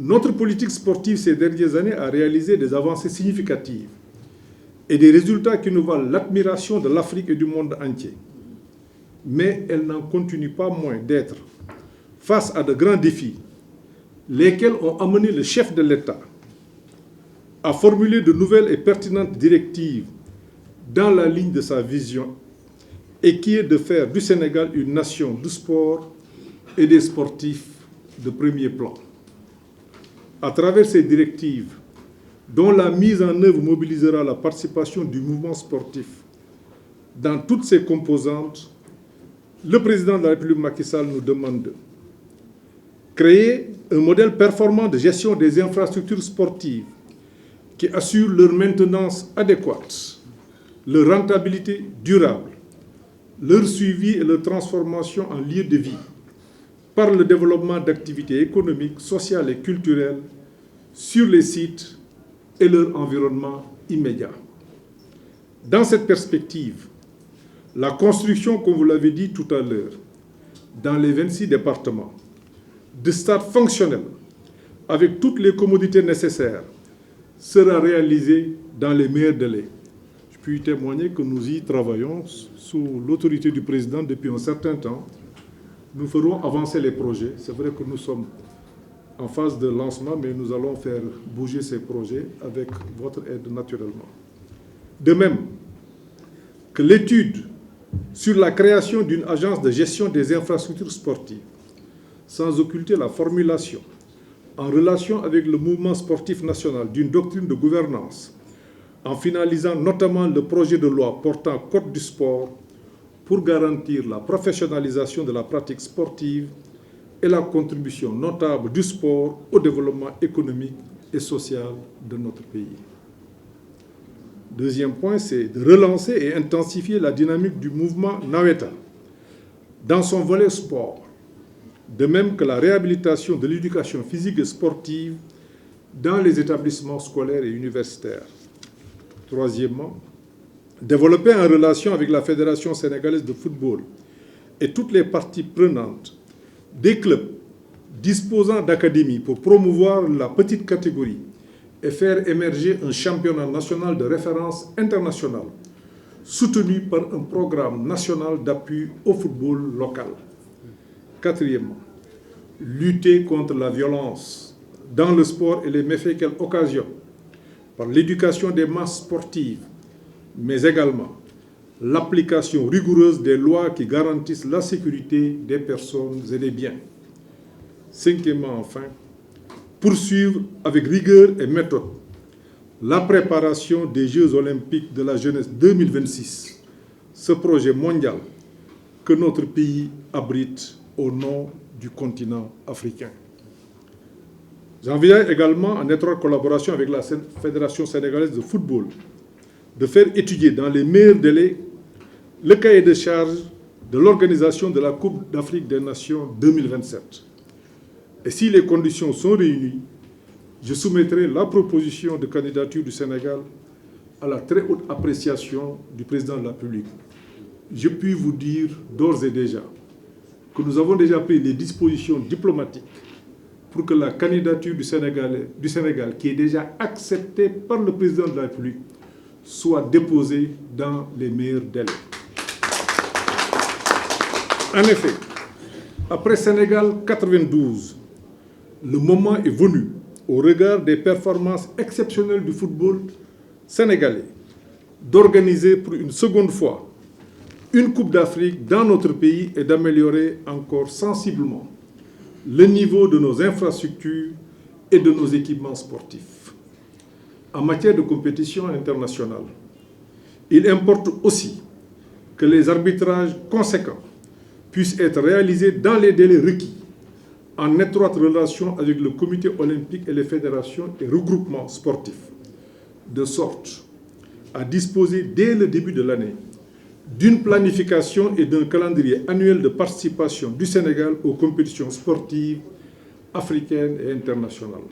Notre politique sportive ces dernières années a réalisé des avancées significatives et des résultats qui nous valent l'admiration de l'Afrique et du monde entier. Mais elle n'en continue pas moins d'être face à de grands défis, lesquels ont amené le chef de l'État à formuler de nouvelles et pertinentes directives dans la ligne de sa vision et qui est de faire du Sénégal une nation du sport et des sportifs de premier plan. À travers ces directives, dont la mise en œuvre mobilisera la participation du mouvement sportif dans toutes ses composantes, le président de la République Macky Sall nous demande de créer un modèle performant de gestion des infrastructures sportives qui assure leur maintenance adéquate, leur rentabilité durable, leur suivi et leur transformation en lieu de vie par le développement d'activités économiques, sociales et culturelles sur les sites et leur environnement immédiat. Dans cette perspective, la construction, comme vous l'avez dit tout à l'heure, dans les 26 départements, de stades fonctionnels avec toutes les commodités nécessaires sera réalisée dans les meilleurs délais. Je puis témoigner que nous y travaillons sous l'autorité du président depuis un certain temps. Nous ferons avancer les projets. C'est vrai que nous sommes en phase de lancement, mais nous allons faire bouger ces projets avec votre aide naturellement. De même que l'étude sur la création d'une agence de gestion des infrastructures sportives, sans occulter la formulation, en relation avec le mouvement sportif national, d'une doctrine de gouvernance, en finalisant notamment le projet de loi portant code du sport pour garantir la professionnalisation de la pratique sportive et la contribution notable du sport au développement économique et social de notre pays. Deuxième point, c'est de relancer et intensifier la dynamique du mouvement Naweta dans son volet sport, de même que la réhabilitation de l'éducation physique et sportive dans les établissements scolaires et universitaires. Troisièmement, développer en relation avec la Fédération sénégalaise de football et toutes les parties prenantes des clubs disposant d'académies pour promouvoir la petite catégorie et faire émerger un championnat national de référence internationale soutenu par un programme national d'appui au football local. Quatrièmement, lutter contre la violence dans le sport et les méfaits qu'elle occasionne par l'éducation des masses sportives, mais également l'application rigoureuse des lois qui garantissent la sécurité des personnes et des biens. Cinquièmement, enfin, poursuivre avec rigueur et méthode la préparation des Jeux olympiques de la jeunesse 2026, ce projet mondial que notre pays abrite au nom du continent africain. J'envisage également, en étroite collaboration avec la Fédération sénégalaise de football, de faire étudier dans les meilleurs délais le cahier de charges de l'organisation de la Coupe d'Afrique des Nations 2027. Et si les conditions sont réunies, je soumettrai la proposition de candidature du Sénégal à la très haute appréciation du président de la République. Je puis vous dire d'ores et déjà que nous avons déjà pris les dispositions diplomatiques pour que la candidature du Sénégal, qui est déjà acceptée par le président de la République, soit déposée dans les meilleurs délais. En effet, après Sénégal 92, le moment est venu, au regard des performances exceptionnelles du football sénégalais, d'organiser pour une seconde fois une Coupe d'Afrique dans notre pays et d'améliorer encore sensiblement le niveau de nos infrastructures et de nos équipements sportifs. En matière de compétition internationale, il importe aussi que les arbitrages conséquents puissent être réalisés dans les délais requis, en étroite relation avec le comité olympique et les fédérations et regroupements sportifs, de sorte à disposer dès le début de l'année d'une planification et d'un calendrier annuel de participation du Sénégal aux compétitions sportives africaines et internationales.